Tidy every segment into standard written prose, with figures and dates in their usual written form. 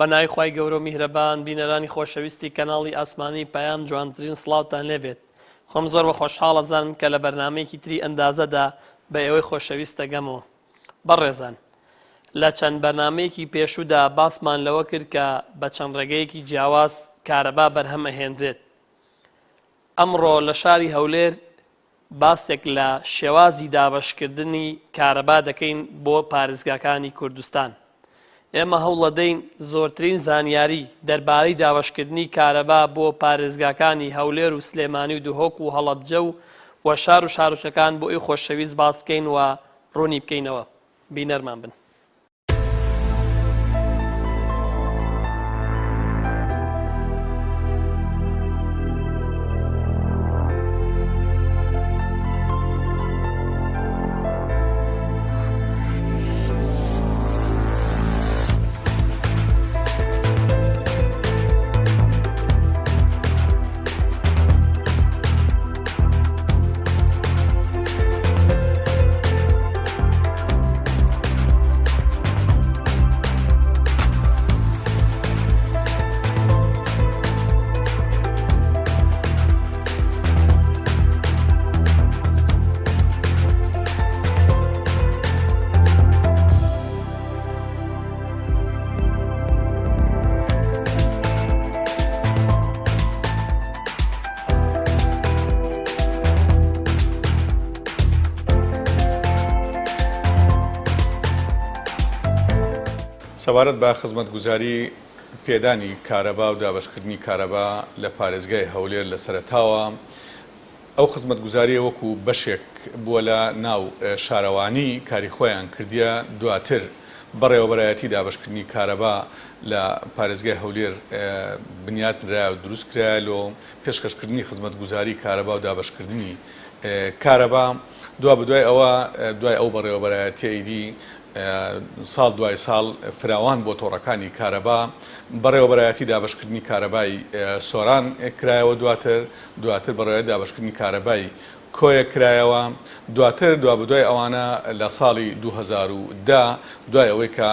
بەناوی خوای گەورە و میهرەبان بینەرانی خۆشەویستی کەناڵی ئاسمانی پەیام جوانترین سڵاوتان لێبێت. خۆم زۆر بە خۆشحاڵ ئەزانم کە لە بەرنامەیەکی تری ئەندازەدا بە ئێوەی خۆشەویست دەگەمەوە. بەڕێزان، لە چەند بەرنامەیەکی پێشوودا باسمان لەوە کرد کە بە چەند ڕێگەیەکی جیاواز کارەبا بەرهەمەهێنرێت. ئەمڕۆ لە شاری هەولێر باسێک لە شێوازی دابەشکردنی کارەبا دەکەین بۆ پارێزگاکانی کوردستان. ئێمە هەوڵەدەین زۆرترین زانیاری دەربارەی دابەشکردنی کارەبا بۆ پارێزگاکانی هەولێر و سلێمانی و دوهۆک و هەڵەبجە و شار و شارۆچەکان بۆ ئەی خۆشەویست باس بکەین و ڕوونی بکەینەوە. بینەرمان بن. سەبارەت بە خزمەتگوزاری پێدانی کارەبا و دابەشکردنی کارەبا لە پارێزگای هەولێر لە سەرەتاوە ئەو خزمەتگوزاریە وەکو بەشێک بووە لە ناو شارەوانی کاری خۆیان کردیە، دواتر بەڕێوەبەرایەتی دابەشکردنی کارەبا لە پارێزگای هەولێر بنیاتنرا و دروست کرایە و پێشکەشکردنی خزمەتگوزاری کارەبا و دابەشکردنی کارەبا دوا بەدوای ئەوە دوای ئەو بەڕێوەبەرایەتی ئەیدی ساڵ دوای ساڵ فراوان بۆ تۆڕەکانی کارەبا بەڕێوەبەرایەتی دابەشکردنی کارەبای سۆران کرایەوە، دواتر بەڕێوەبەرایەتی دابەشکردنی کارەبای کۆیە کرایەوە، دواتر دوا بەدوای ئەوانە لە ساڵی 2010 دوای ئەوەی کە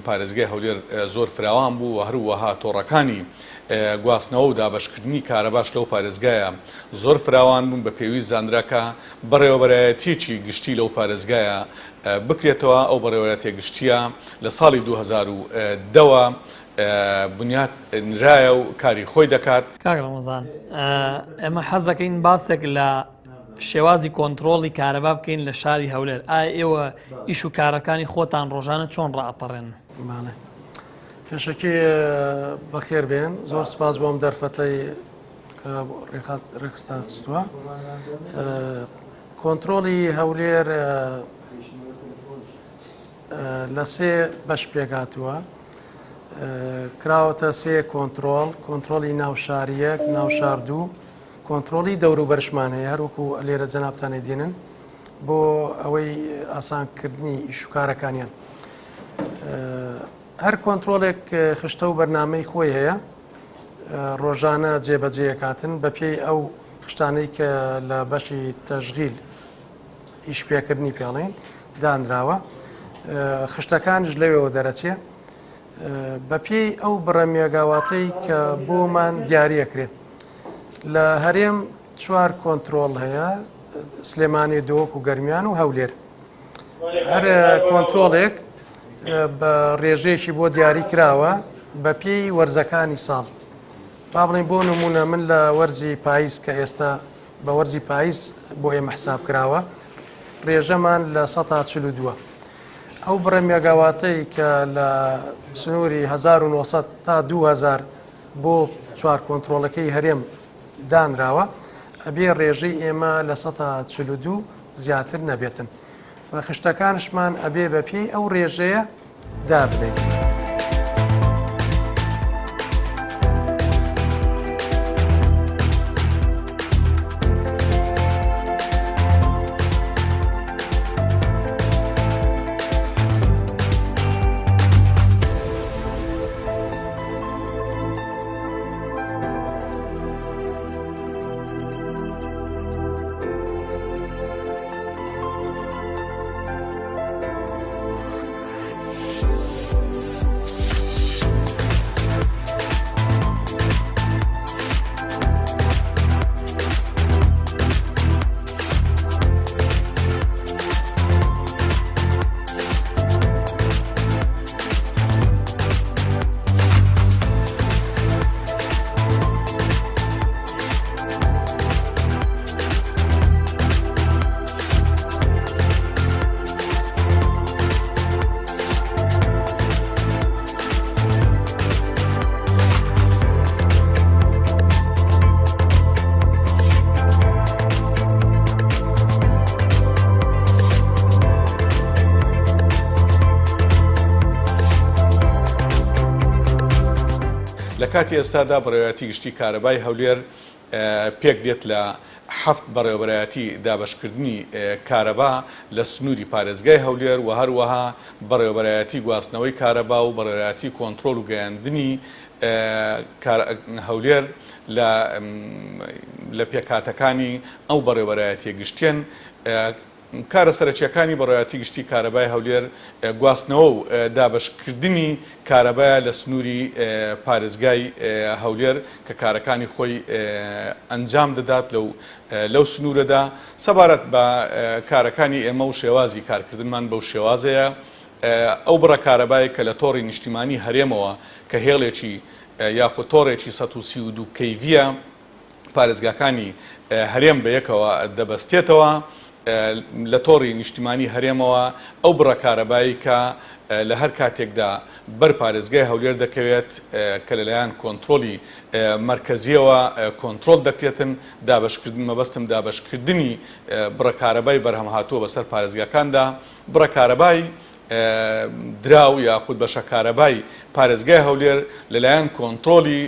پارێزگای هەولێر زۆر فراوان بوو و هەروەها تۆڕەکانی گواستنەوە و دابەشکردنی کارەباش لەو پارێزگایە زۆر فراوان بوون بە پێویست زانراکە بەڕێوەبەرایەتیی گشتی لەو پارێزگایە بکرێتەوە. ئەو بەڕێوەبەرایەتیە گشتیە لە ساڵی 2010 بنیات نرایە و کاری خۆی دەکات. کاک ڕەمەزان، ئێمە حەز دەکەین باسێک لە شێوازی کۆنتترۆڵی کارەبا بکەین لە شاری هەولێر. ئایا ئێوە ئیش و کارەکانی خۆتان ڕۆژانە چۆن ڕائەپەڕێن؟ پێشەکی بەخێر بێن، زۆر سپاس بۆم دەرفەتەی ڕێکخستان خستووە. کۆنتترۆڵی هەولێر لە سێ بەش پێکاتووە، کراوەتە سێ کۆنتترۆلی ناوشاریەک، ناوشار دوو، کۆنتترۆلی دەوروبەرشمان هەیە هەروەکو لێرە جەنابتانێ دێنن بۆ ئەوەی ئاسانکردنی ئیشوکارەکانیان. هەر کۆنتترۆلێک خشتە و بەرنامەی خۆی هەیە، ڕۆژانە جێبەجێکاتن بە پێی ئەو خشتانەی کە لە بەشی تەشغیل ئیشپێکردنی پێڵێن دانراوە، خشتەکانش لەوێەوە دەرەچێ بە پێی ئەو بڕەمێگاواتەی کە بۆمان دیارەکرێت. لە هەرێم 4 کۆنتترۆل هەیە، سلێمانی دۆک و گەرمیان و هەولێر. هەر کۆنتترۆلێک بە ڕێژەیەکی بۆ دیاری کراوە بە پێی وەرزەکانی ساڵ. با بڵین بۆ نمونە من لە وەرزی پاییز کە ئێستا بە وەرزی پاییز بۆ ئێمە حساب کراوە، ڕێژەمان لە 142. ئەو بڕەمێگاواتەی کە لە سنووری 1900 تا 2000 بۆ 4 کۆنتترۆلەکەی هەرێم دانراوە، ئەبێ ڕێژەی ئێمە لە 142 زیاتر نەبێتن. و خشتەکانشمان ئەبێ بە پێی ئەو ڕێژەیە دابنێت. لە کاتی ئێستادا بەڕێوەتی گشتی کارەبای هەولێر پێک دێت لە 7 بەڕێوەبەرایەتی دابشکردنی کارەبا لە سنووری پارێزگای هەولێر و هەروەها بەڕێوەبەرایەتی گواستنەوەی کارەبا و بەڕێوەتی کۆنتترۆل و گەیاندنی هەولێر لە پێکاتەکانی ئەو بەڕێوەبەرایەتیە گشتیان کارە سەرچیەکانی بەڕێوەتی گشتی کارەبای هەولێر گواستنەوە و دابشکردنی کارەبایە لە سنووری پارێزگای هەولێر کە کارەکانی خۆی ئەنجام دەدات لەو سنوورەدا سەبارەت بە کارەکانی ئێمە و شێوازی کارکردنمان بەو شێوازەیە ئەو بڕە کارەبای کە لە تۆڕی نیشتیمانی هەرێمەوە کە هێڵێکی یاخود تۆڕێکی 132 کەیڤە پارێزگاکانی هەرێم بە یەکەوە دەبەستێتەوە لە تۆڕی نیشتیمانی هەرێمەوە ئەو بڕە کارەبایی کە لە هەر کاتێکدا بەر پارێزگای هەولێر دەکەوێت کە لەلایەن کۆنتترۆلی مرکزیەوە کۆنتترۆل دەکرێتن دابشکردن مەبەستم دابشکردنی بڕە کارەبای بەرهەم هاتووە بەسەر پارێزگاکاندا بڕە کارەبای دراو یاخود بەشە کارەبای پارێزگای هەولێر لەلایەن کۆنتترۆلی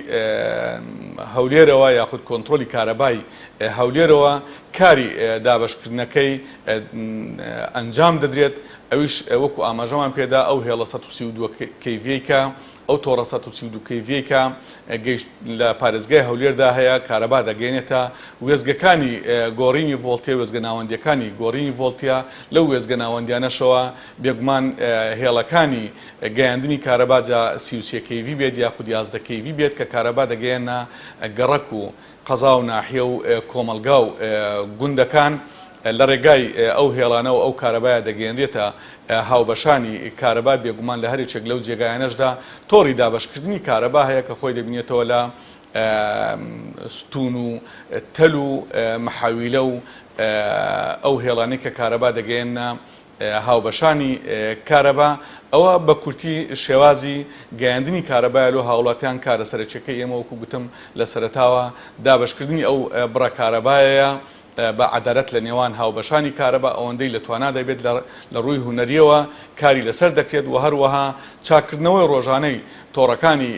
هەولێرەوە یاخود کۆنتترۆلی کارەبای هەولێرەوە کاری دابشکردنەکەی ئەنجام دەدرێت ئەویش وەکو ئاماژەمان پێدا ئەو هێڵە 132 کەیڤەیەکە ئەو تۆڕە 132 کەیڤەیەکە گەیشت لە پارێزگای هەولێردا هەیە کارەبا دەگەێنێتە وێزگەکانی گۆڕینی ڤۆڵتیە وێزگە ناوەندیەکانی گۆڕینی ڤۆڵتیە لەو وێزگە ناوەندیانەشەوە بێگومان هێڵەکانی گەیاندنی کارەباجا 33 کەیڤی بێت یاخود 11 کەیڤی بێت کە کارەبا دەگەێنە گەڕەک و قەزا و ناحیە و کۆمەلگا و گوندەکان لە ڕێگای ئەو هێڵانەوە ئەو کارەبایە دەگەێنرێتە هاوبەشانی کارەبا بێگومان لە هەرێکێک لەو جێگایانەشدا تۆڕی دابشکردنی کارەبا هەیە کە خۆی دەبینێتەوە لە ستون و تەل و مەحاویلە و ئەو هێڵانەی کە کارەبا دەگەێنە هاوبەشانی کارەبا ئەوە بە کورتی شێوازی گەیاندنی کارەبایە لە هاوڵاتیان کارە سەرچەکەی ئێمە وەکو گوتم لە سەرەتاوە دابشکردنی ئەو بڕە کارەبایە بە عەدالەت لە نێوان هاوبەشانی کارەبا ئەوەندەی لە توانا دەبێت لە ڕووی هونەریەوە کاری لەسەر دەکرێت و هەروەها چاکردنەوەی ڕۆژانەی تۆڕەکانی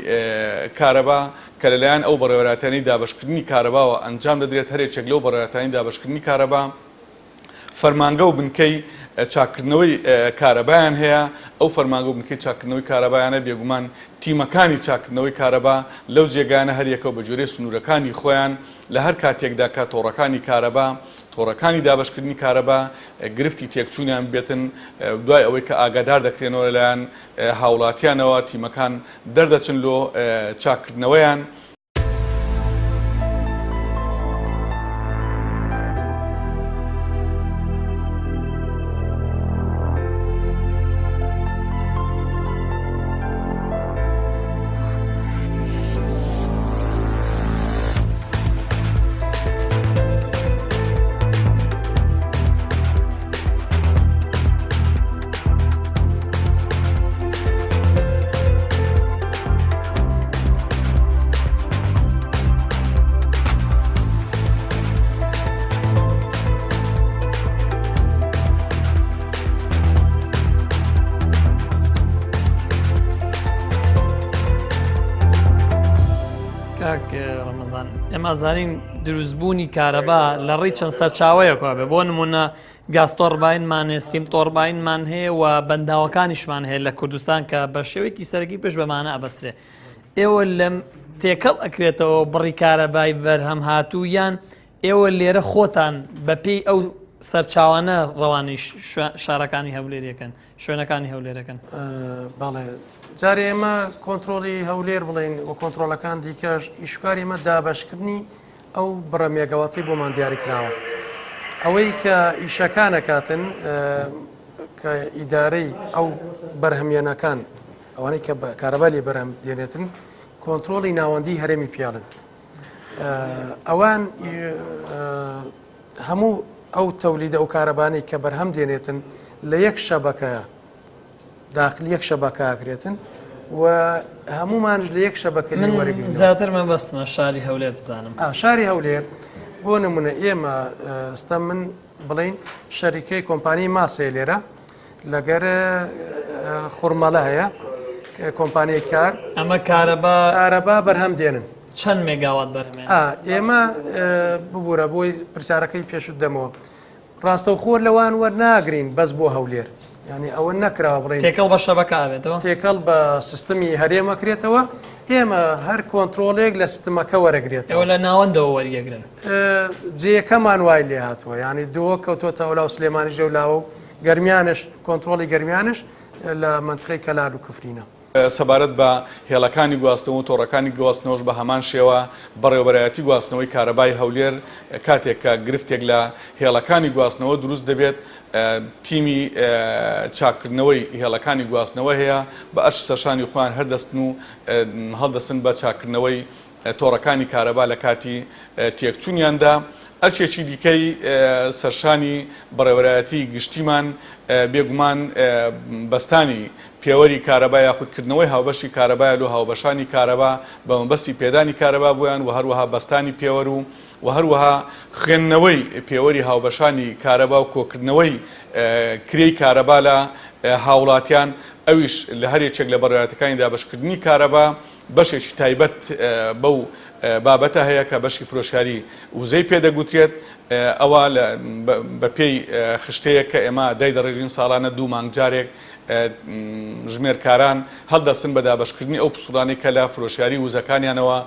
کارەبا کە لەلایەن ئەو بەڕێوەبەرایەتیانی دابشکردنی کارەباوە ئەنجام دەدرێت هەرێکێک لەو بەڕێوەبەرایەتیانی دابشکردنی کارەبا فەرمانگە و بنکەی چاکردنەوەی کارەبایان هەیە ئەو فەرمانگە و بنکەی چاکردنەوەی کارەبایانە بێگومان تیمەکانی چاکردنەوەی کارەبا لەو جێگانە هەریەکەوە بە جۆرەی سنوورەکانی خۆیان لە هەر کاتێکدا کە تۆڕەکانی کارەبا تۆڕەکانی دابشکردنی کارەبا گرفتی تێکچوونیان بێتن دوای ئەوەی کە ئاگادار دەکرێنەوە لەلایەن هاوڵاتیانەوە تیمەکان دەردەچن لۆ چاکردنەوەیان ڕەمەزان ئێمە زانین دروستبوونی کارەبا لە ڕێی چەند سەرچاوەیەکە بێ بۆ نمونە گاز تۆڕباینمان هەیە ستیم تۆڕباینمان هەیە و بەنداوەکانیشمان هەیە لە کوردستان کە بە شێوەیەکی سەرەکی پێش بەمانە ئەبەسرێ ئێوە لەم تێکەڵ ئەکرێتەوە بڕی کارەبای بەرهەم هاتوو یان ئێوە لێرە خۆتان بەپێی ئەو سەرچاوانە ڕەوانی شارەکانی هەولێریەکەن شوێنەکانی هەولێرەکەن بەڵێ جارێ ئێمە کۆنتترۆلی هەولێر بڵین و کۆنتترۆلەکان دیکەش ئیشکاری ئمە دابشکردنی ئەو بڕە مێگەوەتی بۆمان دیاری کراوە ئەوەی کە ئیشەکانەکاتن کە ئیدارەی ئەو بەرهەمێنەکان ئەوانەی کە کارەبای بەرهەم دێنێتن کۆنتترۆلی ناوەندی هەرێمی پیاڵن ئەوان هەموو ئەو تەولیدە ئەو کارەبانەی کە بەرهەم دێنێتن لە یەک شەبەکەیە داخل یەک شەبەکەکرێتن و هەمومانش لە یەک شەبەکە وەرەگرین زیاتر مەبەستمە شاری هەولێر بزانم شاری هەولێر بۆ نمونە ئێمە ئێستا من بڵین شەریکەی کۆمپانی ماسێ لێرە لەگەر خوڕمەڵە هەیە کە کۆمپانیای کار ئەمە کارەبا بەرهەم دێنن چەند مێگاوات بەرهەمێن ئێمە ببوورە بۆی پرسیارەکەی پێشوت دەمەوە ڕاستەوخۆر لەوان وەرناگرین بەس بۆ هەولێر ینی ئەوە نەکراوە بڵێن تێکەڵ بە شەبەکە ئاوێتەوە تێکەڵ بە سیستمی هەرێمەکرێتەوە ئێمە هەر کۆنتترۆلێک لە سیستمەکە وەرەگرێتەوە ئەوە لە ناوەندەوە وەریەگرن جێەکەمان وای لێ هاتووە ینی دۆ کەوتۆتە ئەولا و سلێمانی ژەولاوە و گەرمیانش کۆنتترۆلی گەرمیانش لە منتقی کەلار و کفرینە سەبارەت بە هێڵەکانی گواستنەوە و تۆڕەکانی گواستنەوەش بە هەمان شێوە بەڕێوەبەرایەتی گواستنەوەی کارەبای هەولێر کاتێک کە گرفتێک لە هێڵەکانی گواستنەوە دروست دەبێت تیمی چاکردنەوەی هێڵەکانی گواستنەوە هەیە بە ئەش سەرشانی خوان هەردەستن و هەڵدەستن بە چاکردنەوەی تۆڕەکانی کارەبا لە کاتی تێکچوونیاندا ئەرچێکی دیکەی سەرشانی بەڕێوەبەرایەتی گشتیمان بێگومان بەستانی پێوەری کارەبا یاخودکردنەوەی هاوبەشی کارەبایە لە هاوبەشانی کارەبا بە مەبەستی پێدانی کارەبا بوویان و هەروەها بەستانی پێوەر و هەروەها خوێندنەوەی پێوەری هاوبەشانی کارەبا و کۆکردنەوەی کرێی کارەبا لە هاوڵاتیان ئەویش لە هەرێکێک لە بەڕێوەبەرایەتەکانی دابەشکردنی کارەبا بەشێکی تایبەت بەو بابەتە هەیە کە بەشی فرۆشیاری وزەی پێدەگوترێت ئەوە بە پێی خشتەیە کە ئێمە دای دەڕێژین ساڵانە 2 مانگ جارێک ژمێرکاران هەڵدەستن بە دابەشکردنی ئەو پسوڵانەی کە لە فرۆشیاری وزەکانیانەوە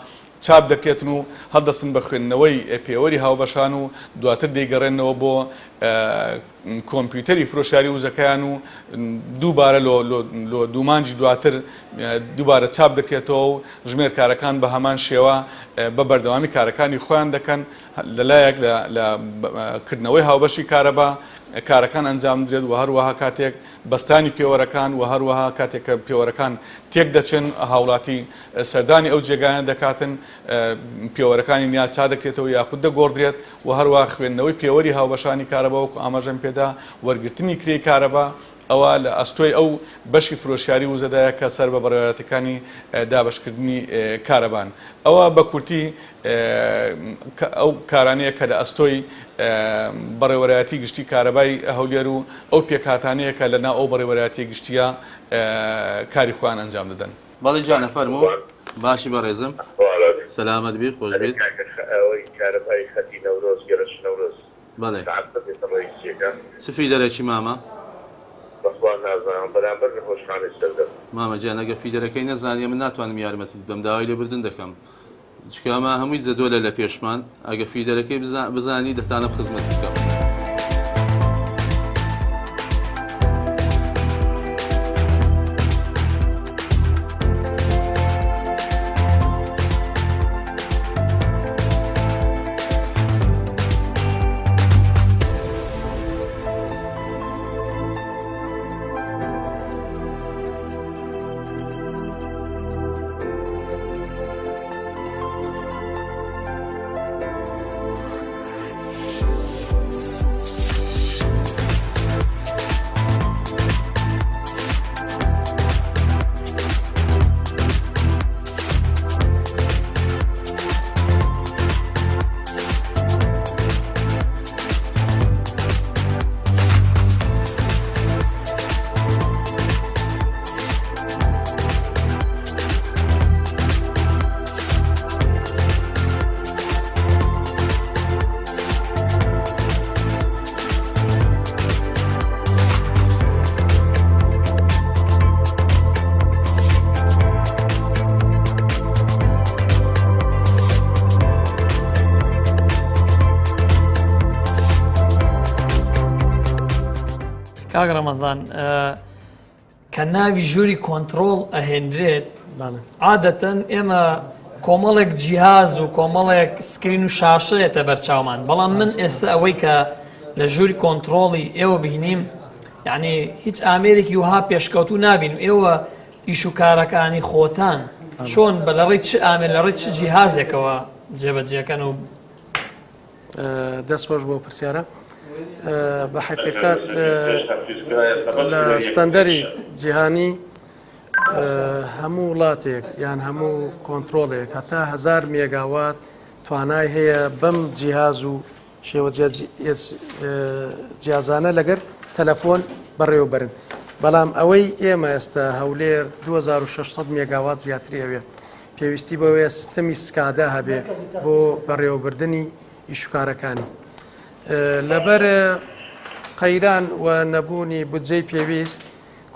چاپ دەکرێتن و هەڵدەستن بە خوێندنەوەی پێوەری هاوبەشان و دواتر دەیگەڕێنەوە بۆ کۆمپیوتەری فرۆشیاری وزەکەیان و دووبارە لە 2 مانگی دواتر دووبارە چاپ دەکرێتەوە و ژمێرکارەکان بە هەمان شێوە بە بەردەوامی کارەکانی خۆیان دەکەن لەلایەک لە کردنەوەی هاوبەشی کارەبا کارەکان ئەنجام درێت و هەروەها کاتێک بەستانی پێوەرەکان و هەروەها کاتێک کە پێوەرەکان تێک دەچن هاوڵاتی سەردانی ئەو جێگایان دەکاتن پێوەرەکانی نیا چا دەکرێتەوە یاخود دەگۆڕدرێت و هەروەها خوێندنەوەی پێوەری هاوبەشانی کارەبا وەکو ئاماژەم پێدا وەرگرتنی کرێی کارەبا ئەوە لە ئەستۆی ئەو بەشی فرۆشیاری وزەدایە کە سەر بە بەڕێوەبەرایەتەکانی دابەشکردنی کارەبان ئەوە بە کورتی ئەو کارانەیە کە لە ئەستۆی بەڕێوەبەرایەتی گشتی کارەبای هەولێر و ئەو پێکهاتانەیە کە لەنا ئەو بەڕێوەبەرایەتی گشتیە کاری خۆیان ئەنجام دەدەن. بەڵێ جانە فەرموو باشی بەڕێزم سەلامەت بی خۆش بێت کارەبای خەتی نەورۆز گەرەش نەورۆز بەڵێ سفی دەرەکی مامە بەرامبەر لە خۆشخانەی سەردەم مامە جان ئەگە فیدەرەکەی نەزانیە من ناتوانم یارمەتیت بەم داوای لێبوردن دەکەم چکە ئەمە هەمووی جەدۆلە لە پێشمان ئەگە فیدەرەکەی بزانی دەتانە خزمەت بکەم. کاک ڕەمەزان کە ناوی ژووری کۆنتترۆل ئەهێنرێت عادەتەن ئێمە کۆمەڵێک جیهاز و کۆمەڵێک سکرین و شاشەیەتە بەرچاومان بەڵام من ئێستا ئەوەی کە لە ژووری کۆنتترۆڵی ئێوە بینیم یعنی هیچ ئامێرێکی وها پێشکەوتو نابین ئێوە ئیش و کارەکانی خۆتان چۆن بە لەڕێی چ ئامێر لەڕێی چ جیهازێکەوە جێبەجێەکەن و دەست خۆش بۆ پرسیارە بە حقیقت لە ستەندەری جیهانی هەموو وڵاتێک یان هەموو کۆنتترۆلێک هەتا 1000 مێگاوات توانای هەیە بەم جیهاز و شێوە جیازانە لەگەر تەلەفۆن بەڕێوەبەرن بەڵام ئەوەی ئێمە ئێستا هەولێر 2600 میگاوات زیاتری ئەوێ پێویستی بەوەیە سیستەمی سکادا هەبێ بۆ بەڕێوەبردننی ئیشکارەکانی لەبەر قەیران و نەبوونی بودجەی پێویست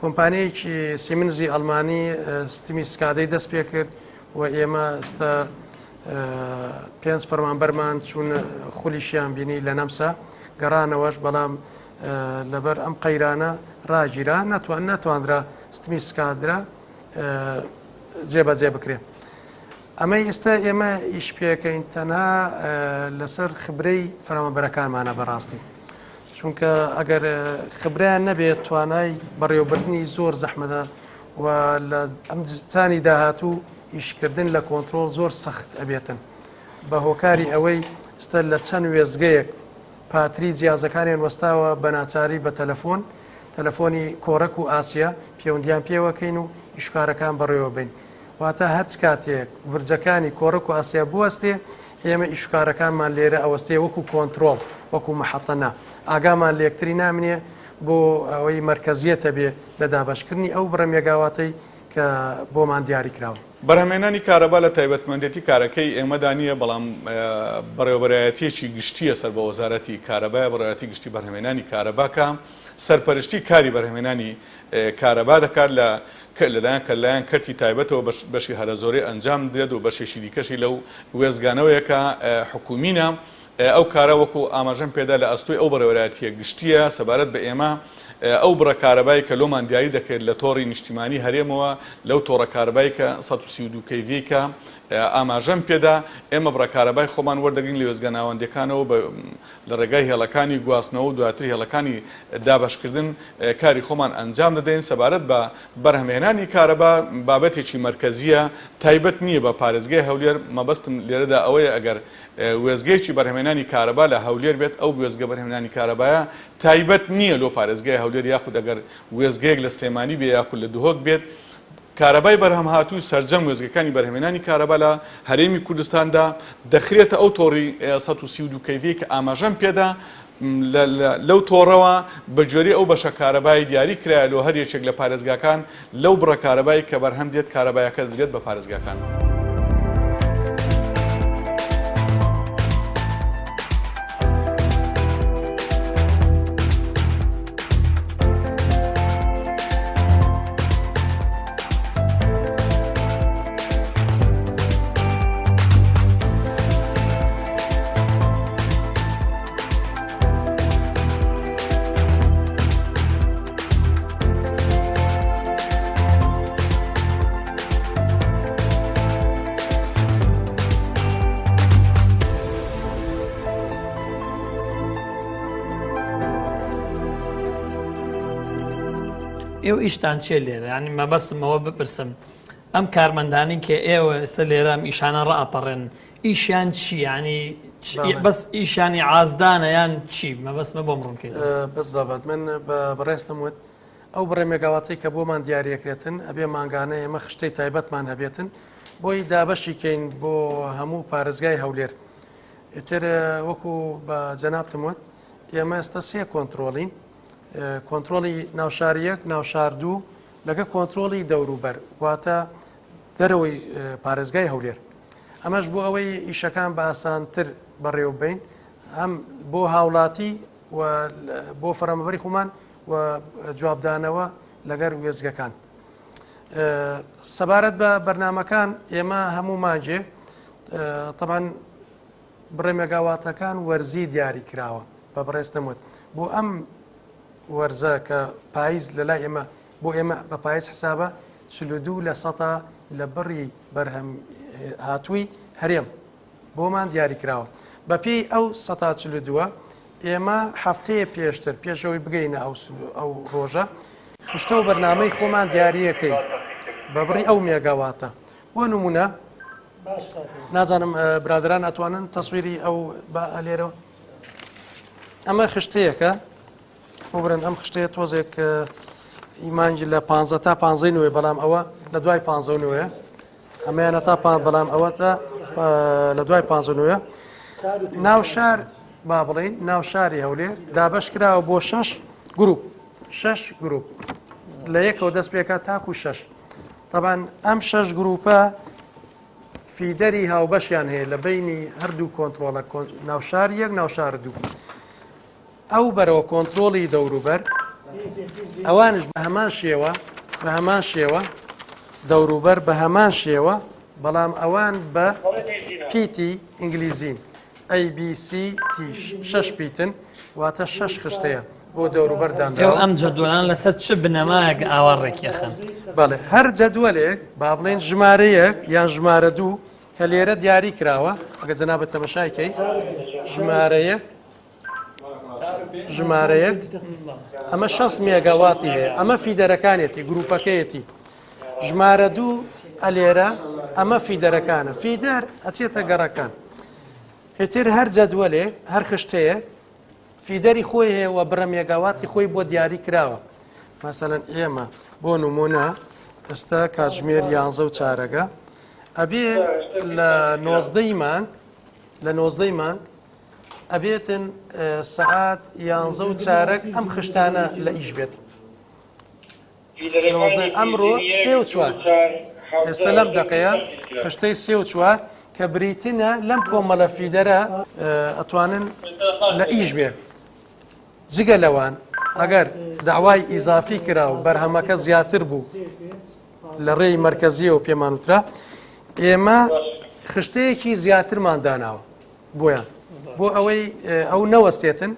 کۆمپانیایەکی سیمنزی ئەڵمانی سیستمی سکادەی دەست پێ کرد و ئێمە ئێستا 5 فەرمانبەرمان چوون خولیشیان بینی لە نەمسا گەڕانەوەش بەڵام لەبەر ئەم قەیرانە ڕاگیرا ناتوانرا ستمی سکادرا جێبەجێ بکرێ ئەمەی ئێستا ئێمە ئیش پێەکەین تەنها لەسەر خبرەی فەرمانبەرەکانمانە بەڕاستی چونکە ئەگەر خبریان نەبێت توانای بەڕێوەبردننی زۆر زەحمەدا و لە ئەم جستانی داهاتوو ئیشکردن لە کۆنتترۆل زۆر سەخت ئەبێتن بە هۆکاری ئەوەی ستە لە چەند وێزگەیەک پاتری جیازەکانیان وەستاوە بە ناچاری بە تەلەفۆنی کۆڕک و ئاسیا پەیوەندیان پێوەکەین و ئیشکارەکان بەڕێوە بین واتە هەرچ کاتێک ورجەکانی کۆڕک و ئاسیا بوەستێ ئێمە ئیشکارەکانمان لێرە ئەوەستێ وەکو کۆنتترۆل وەکو مەحەتەنا ئاگامان لە یەکتری نامنێ بۆ ئەوەی مرکزیەتە بێ لە دابشکردنی ئەو بڕە مێگاواتەی کە بۆمان دیاری کراوە بەرهەمێنانی کارەبا لە تایبەتمەندێتی کارەکەی ئێمەدا نیە بەڵام بەڕێوەبەرایەتیەکی گشتیە سەر بە وەزارەتی کارەبایە بەڕێوەتی گشتی بەرهەمێنانی کارەباکە سەرپەرشتی کاری بەرهەمێنانی کارەبا دەکات لەلایەن کەلایەن کەرتی تایبەتەوە بەشی هەرە زۆرەی ئەنجام درێت و بەشێکی دیکەشی لەو وێزگانەوەیەکە حکومینە ئەو کارە وەکو ئاماژەم پێدا لە ئەستۆی ئەو بەڕێوەبەرایەتیە گشتیە سەبارەت بە ئێمە ئەو بڕە کارەبای کە لۆمان دیاری دەکرێت لە تۆڕی نیشتیمانی هەرێمەوە لەو تۆڕە کارەبای کە 132 کەیڤیکە ئاماژەم پێدا ئێمە بڕە کارەبای خۆمان وەردەگرین لە وێزگە ناوەندەکانەوە لە ڕێگای هێڵەکانی گواستنەوە و دواتر هێڵەکانی دابشکردن کاری خۆمان ئەنجام دەدەین سەبارەت بە بەرهەمهێنانی کارەبا بابەتێکی مرکزیە تایبەت نییە بە پارێزگای هەولێر مەبەستم لێرەدا ئەوەیە ئەگەر وێزگەیەکی بەرهەمهێنانی کارەبا لە هەولێر بێت ئەو وێزگە بەرهەمهێنانی کارەبایە تایبەت نییە لۆ پارێزگای هەولێر یاخود ئەگەر وێزگەیەک لە سلێمانی بێ یاخود لە دوهۆک بێت کارەبای بەرهەم هاتووی سەرجەم وێزگەکانی بەرهەمهێنانی کارەبا لە هەرێمی کوردستاندا دەخرێتە ئەو تۆڕی 132 کەیڤی کە ئاماژەم پێدا لەو تۆڕەوە بەجۆری ئەو بەشە کارەبای دیاری کرایە لۆ هەر یەکێک لە پارێزگاکان لەو بڕە کارەبای کە بەرهەم دێت کارەبایەکە دەدرێت بە پارێزگاکان. ئێوە ئیشتان چێ لێرە ینی مەبەستمەوە بپرسم ئەم کارمەندانی کە ئێوە ئێستا لێرە ئیشانە ڕائپەڕێن ئیشیان چی ینی بەس ئیشانی ئازدانە یان چی مەبەستمە بۆم ڕوونکەیت بەزەبەت من بەڕێستم وت ئەو بڕێ مێگاواتەی کە بۆمان دیارەکرێتن ئەبێ ماگانە ئێمە خشتەی تایبەتمان هەبێتن بۆی دابەشیکەین بۆ هەموو پارێزگای هەولێر ئیتر وەکو بە جەنابتم وت ئێمە ئێستا سێ کۆنتترۆلین کۆنتترۆلی ناوشاریەک ناوشار دوو لەگە کۆنتترۆلی دەوروبەر واتە دەرەوەی پارێزگای هەولێر ئەمەش بۆ ئەوەی ئیشەکان بە ئاسانتر بەڕێوەبین ئەم بۆ هاوڵاتی و بۆ فەرمانبەری خۆمان و جوابدانەوە لەگەر وێزگەکان سەبارەت بە بەرنامەکان ئێمە هەموو ماجێ طبعاً بڕێ مێگاواتەکان وەرزی دیاری کراوە بە بەڕێستم وت بۆ ئەم وەرزە کە پاییز لەلای ئێمە بۆ ئێمە بە پاییز حسابە 42 لە سەتا لە بڕی بەرهەم هاتووی هەرێم بۆمان دیاری کراوە بە پێی ئەو 142 ئێمە هەفتەیە پێشتر پێشەوەی بگەینە ئەو ڕۆژە خشتە و بەرنامەی خۆمان دیاریەکەی بە بڕی ئەو مێگاواتە بۆ نمونە نازانم برادران ئەتوانن تەسویری ئەو بە ئەلێرەوە ئەمە خشتەیەکە بۆ برن ئەم خشتەیە تۆزێک ئیمانجی لە 15 تا 15 بەڵام ئەوە لە دوای 15 ئەمەیانە تا بەڵام ئەوە لە دوای 15 ناو شار با بڵین ناو شاری هەولێر دابش کراوە بۆ 6 گروپ لە یەکەوە دەست پێکات تاکو 6 طبعاً ئەم 6 گروپە فیدەری هاوبەشیان هەیە لە بینی هەردوو کۆنتترۆلە ناوشار یەک ناوشار دوو ئەو بەرەوە کۆنتترۆلی دەوروبەر ئەوانش بە هەمان شێوە دەوروبەر بە هەمان شێوە بەڵام ئەوان بە پیتی ئینگلیزین ABC شش پیتن واتە 6 خشتەیە بۆ دەوروبەردان ئێوە ئەم جەدوڵان لەسەر چ بنەمایەک ئاوەڕێکیەخن بەڵێ هەر جەدوەلێک با بڵێن ژمارەیەک یان ژمارە دوو کە لێرە دیاری کراوە ئەگە جەنابەت تەمەشایکەی ژمارەیەک ئەمە 6 مێگاواتی هەیە ئەمە فیدەرەکانێتی گروپەکەیەتی ژمارە دوو ئەلێرە ئەمە فیدەرەکانە فیدەر ئەچێتە گەڕەکان هێتر هەر جەدوەلێک هەر خشتەیە فیدەری خۆی هەیە و بڕە مێگاواتی خۆی بۆ دیاری کراوە مەسەلەن ئێمە بۆ نمونە ئێستا کاتژمێر 11:04 ئەبێ لە 19 مانگ ئەبێتن سەعات 11:04 ئەم خشتانە لە ئیش بێت ئەمڕۆ 3:04 ئێستا لەم دقەیە خشتەی 3:04 کە بریتنە لەم کۆمەلە فیدەرە ئەتوانن لە ئیش بێ جگە لەوان ئەگەر داوای ئیزافی کرا و بەرهەمەکە زیاتر بوو لە ڕێی مرکزیەوە پێمان وترا ئێمە خشتەیەکی زیاترمان داناوە بۆیان بۆ ئەوەی ئەو نەوەستێتن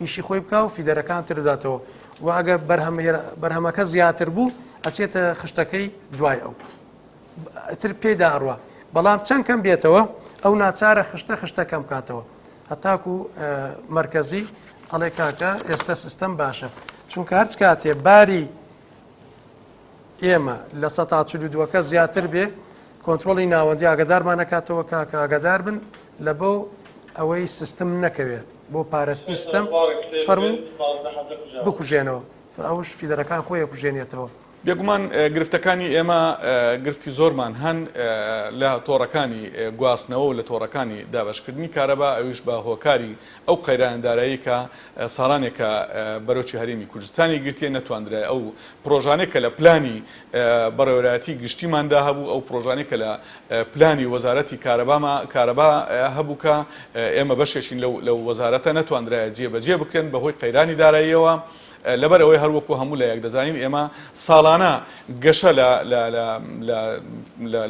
ئیشی خۆی بکە و فیدەرەکان ترداتەوە و ئەگەر بەرهەمەکە زیاتر بوو ئەچێتە خشتەکەی دوای ئەو تر پێدا ئەڕوە بەڵام چەند کەم بێتەوە ئەو ناچارە خشتە کەم کاتەوە هەتاکو مرکزی ئەڵێ کاکە ئێستا سیستەم باشە چونکە هەرچ کاتێ باری ئێمە لە 142 زیاتر بێ کۆنتترۆلی ناوەندی ئاگدارمان نکاتەوە کاکە ئاگدار بن لە بۆ ئەوەی سیستم نەکەوێت بۆ پارێستی سیستەم فەرموو بکوژێنەوە ئەوش فیدەرەکان خۆی کوژێنێتەوە بێگومان گرفتەکانی ئێمە گرفتی زۆرمان هەن لە تۆڕەکانی گواستنەوە و لە تۆڕەکانی دابشکردنی کارەبا ئەویش بە هۆکاری ئەو قەیراندارایی کە ساڵانێکە بەرەوچی هەرێمی کوردستانی گرتیە نەتواندرا ئەو پرۆژانێکە لە پلانی بەڕێوەرایەتی گشتیماندا هەبوو ئەو پرۆژانێکە لە پلانی وەزارەتی کارەبا هەبووکە ئێمە بەشێکین لەو وەزارەتە نەتواندرایە جێبەجێ بکەن بەهۆی قەیرانی داراییەوە لەبەر ئەوەی هەروەکو هەموو لە یەک دەزانین ئێمە ساڵانە گەشە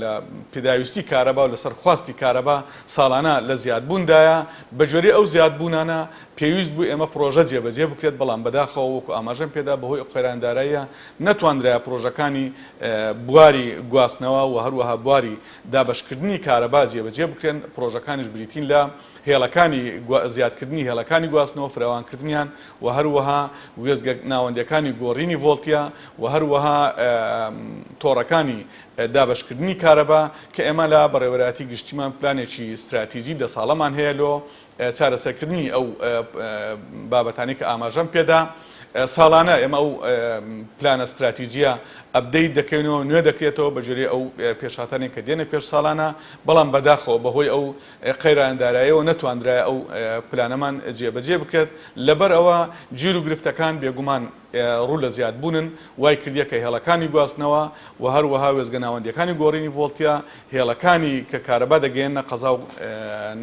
لە پێداویستی کارەبا و لەسەر خواستی کارەبا ساڵانە لە زیادبووندایە بەجۆری ئەو زیادبوونانە پێویست بوو ئێمە پرۆژە جێبەجێ بکرێت بەڵام بەداخەوە وەکو ئاماژەم پێدا بەهۆی قەیرانداراییە نەتوانرایە پرۆژەکانی بواری گواستنەوە و هەروەها بواری دابشکردنی کارەبا جێبەجێ بکرێن پرۆژەکانیش بریتین لە هێڵەکانی زیادکردنی هێڵەکانی گواستنەوە فراوانکردنیان و هەروەها وێزگە ناوەندەکانی گۆڕینی ڤۆڵتیا و هەروەها تۆڕەکانی دابشکردنی کارەبا کە ئێمە لە بەڕێوەرایەتی گشتیمان پلانێکی استراتیژی 10 ساڵەمان هەیە لۆ چارەسەرکردنی ئەو بابەتانی کە ئاماژەم پێدا ساڵانە ئێمە ئەو پلانە استراتیژیە ئەبدەیت دەکەینەوە نوێ دەکرێتەوە بەجێری ئەو پێشهاتانێک کە دێنە پێش ساڵانە بەڵام بەداخەوە بەهۆی ئەو قەیرانداراییەوە نەتوانرایە ئەو پلانەمان جێبەجێ بکرێت لەبەر ئەوە گیر و گرفتەکان بێگومان ڕوو لە زیادبوونن وای کردیە کە هێڵەکانی گواستنەوە و هەروەها وێزگە ناوەندیەکانی گۆڕینی ڤۆڵتیا هێڵەکانی کە کارەبا دەگەێنە قەزا و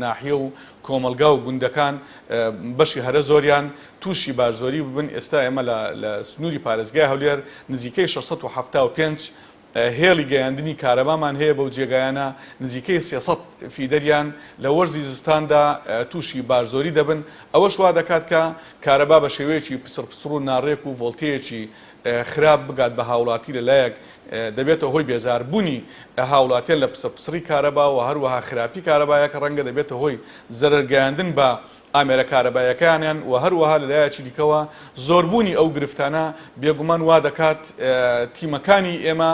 ناحیە و کۆمەلگا و گوندەکان بەشی هەرە زۆریان تووشی بارزۆری ببن ئێستا ئێمە لە سنووری پارێزگای هەولێر نزیکەی 675 هێڵی گەیاندنی کارەبامان هەیە بەو جێگایانە نزیکەی 300 فیدەریان لە وەرزی زستاندا تووشی بارزۆری دەبن ئەوەش وا دەکات کە کارەبا بە شێوەیەکی پسر و ناڕێک و ڤۆڵتەیەکی خراپ بگات بە هاوڵاتی لەلایەک دەبێتە هۆی بێزاربوونی هاوڵاتیان لە پسری کارەبا و هەروەها خراپی کارەبایە کە ڕەنگە دەبێتە هۆی زەرەرگەیاندن بە ئامێرە کارەبایەکانیان و هەروەها لەلایەکی دیکەوە زۆربوونی ئەو گرفتانە بێگومان وا دەکات تیمەکانی ئێمە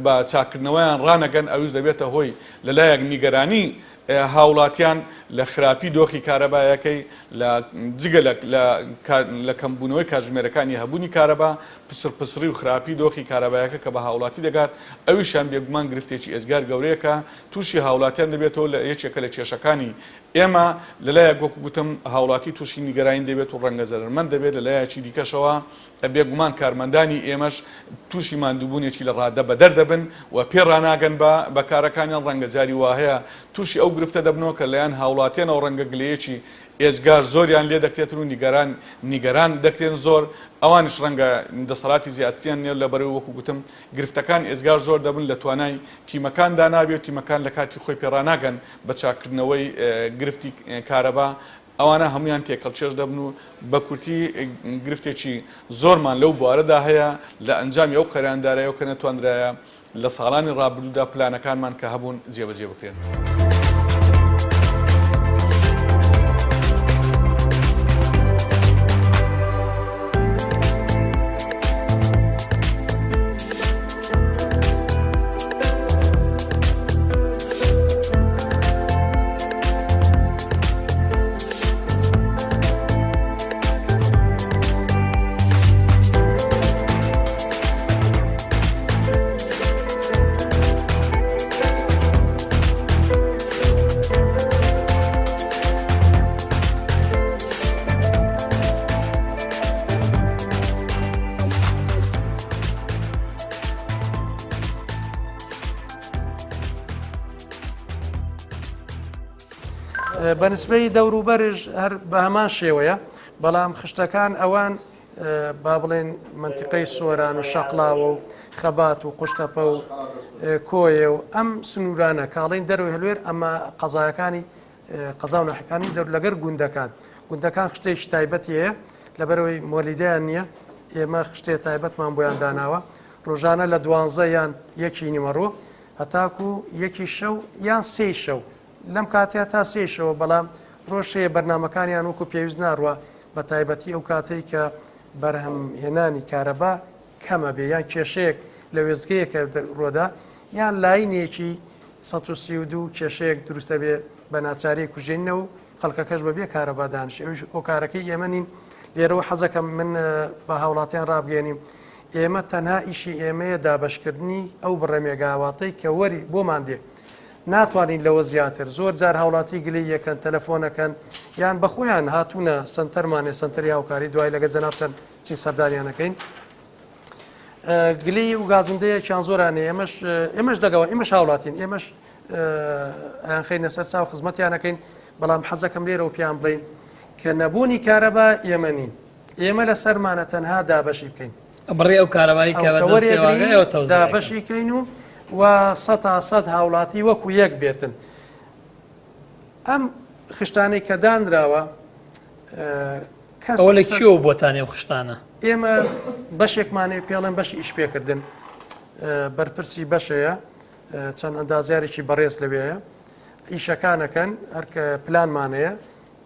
بە چاکردنەوەیان ڕانەگەن ئەوش دەبێتە هۆی لەلایەک نیگەرانی هاوڵاتیان لە خراپی دۆخی کارەبایەکەی جگە لە کەمبوونەوەی کاتژمێرەکانی هەبوونی کارەبا پسری و خراپی دۆخی کارەبایەکە کە بە هاوڵاتی دەگات ئەویشان بێگومان گرفتێکی ئێزگار گەورەیەکە تووشی هاوڵاتیان دەبێتەوە لە یەکێکە لە کێشەکانی ئێمە لەلایەک وەکو گوتم هاوڵاتی تووشی نیگەرانی دەبێت و ڕەنگە زەرمەند دەبێت لەلایەکی دیکەشەوە بێگومان کارمەندانی ئێمەش تووشی ماندووبوونێکی لە ڕادە بە دەردەبن و پێڕناگەن بە کارەکانیان ڕەنگە جاری وهەیە تووشی ئەو گرفتە دەبنەوە کە لەیان هاوڵاتیانەوە ڕەنگە گلەیەکی ئێزگار زۆریان لێ دەکرێتن و نیگەران دەکرێن زۆر ئەوانش ڕەنگە دەسەڵاتی زیاتریان نێ لەبەرەوەی وەکو گوتم گرفتەکان ئێزگار زۆر دەبن لە توانای تیمەکاندا نابێت تیمەکان لە کاتی خۆی پێڕناگەن بە چاکردنەوەی گرفتی کارەبا ئەوانە هەمویان تێکەڵچێش دەبن و بە کورتی گرفتێکی زۆرمان لەو بوارەدا هەیە لە ئەنجامی ئەو قەراندارایەوە کە نەتوانرایە لە ساڵانی ڕابردوودا پلانەکانمان کە هەبوون جێبەجێ بکرێن. بەنسبەی دەوروبەرش هەر بە هەمان شێوەیە بەڵام خشتەکان ئەوان با بڵێن منتیقەی سۆران و شەقلاوە و خەبات و قوشتەپە و کۆیە و ئەم سنوورانە کاڵین دەروی هەلوێر ئەمە قەزایەکانی قەزا و نەحەکانی لەگەر گوندەکان خشتێکی تایبەتی هەیە لەبەرەوەی مۆلیدەیان نییە ئێمە خشتێ تایبەتمان بۆیان داناوە ڕۆژانە لە 12 یان یەکی نیمەڕۆ هەتاکو یەکی شەو یان سێ شەو لەم کاتەیە تا سێشەوە بەڵام ڕۆژەیە بەرنمەکانیان وەکو پێویست ناڕوە بە تایبەتی ئەو کاتەی کە بەرهەمهێنانی کارەبا کەمە بێ یان کێشەیەک لە وێزگەیەکە ڕۆدا یان لاینێکی 132 کێشەیەک دروستە بێ بە ناچاری کوژێنەوە و خەڵکەکەش بەبێ کارەبا دانیش ئەوش ئۆکارەکەی ئێمە نین لێرەوە حەزەکەم من بە هاوڵاتیان ڕابگەێنیم ئێمە تەنها ئیشی ئێمەیە دابشکردنی ئەو بڕێمێگاواتەی کە وەری بۆمان دێ ناتوانین لەوە زیاتر زۆر جار هاوڵاتی گلی یەکەن تەلەفۆنەکەن یان بەخۆیان هاتوونە سنتەرمانێ سنتەری هاوکاری دوای لەگە جەنابتەن چی سەرداریانەکەین گلی و گازندەیەکیان زۆرانێ ئێمەش دەگەوە ئێمەش هاوڵاتین ئێمەش ئەیانخەینە سەر چاو خزمەتیانەکەین بەڵام حەزەکەم لێرەوە پیان بڵین کە نەبوونی کارەبا ئێمە نین ئێمە لە سەرمانە تەنها دابەشی بکەین بڕێ ئەو کارەبایی کە بەدەستێواگەیەوە تەوزیع دابەشیکەین و 100 هاوڵاتی وەکو یەک بێتن ئەم خشتانەی کە دانراوە ئەوە لە کیۆ بۆتانێ و خشتانە ئێمە بەشێکمانێ پێڵێن بەشی ئیشپێکردن بەرپرسی بەشەیە چەند ئەندازیارێکی بەڕێز لەوێیە ئیشەکانەکەن هەرکە پلانمانەیە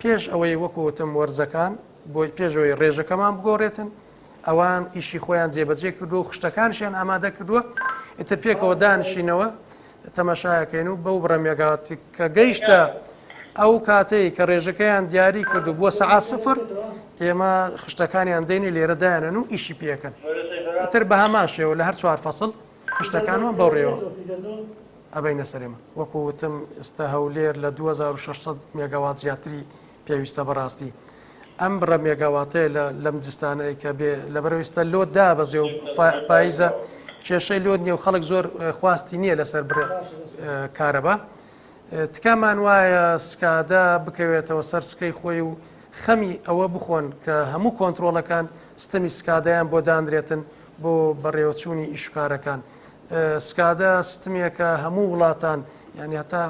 پێش ئەوەی وەکوتم وەرزەکان بۆی پێشەوەی ڕێژەکەمان بگۆڕێتن ئەوان ئیشی خۆیان جێبەجێ کردو و خشتەکانشیان ئامادە کردووە ئیتر پێکەوە دانشینەوە تەمەشایەکەین و بەو بڕەمێگاتی کە گەیشتە ئەو کاتەی کە ڕێژەکەیان دیاری کردو بووە سەعات سفر ئێمە خشتەکانیان دێنی لێرەدایانن و ئیشی پێەکەن ئیتر بە هەمان شێوە لە هەر 4 فەسڵ خشتەکانمان بەڕێەوە ئەبینە سەرێمە وەکوتم ئێستا هەولێر لە 2600 مێگاوات زیاتری پێویستە بەڕاستی ئەم بڕە مێگاواتەیە لەم جستانەی کە بێ لەبەرەوەیستە لۆ دابەزێ و پاییزە کێشەی لۆ نییە و خەڵک زۆر خواستی نییە لەسەر کارەبا تکامان وایە سکادا بکەوێتەوە سەر سکەی خۆی و خەمی ئەوە بخۆن کە هەموو کۆنتترۆلەکان ستەمی سکادایان بۆ دانرێتن بۆ بەڕێوەچوونی ئیشکارەکان سکادا ستمێکە هەموو وڵاتان یعنی هەتا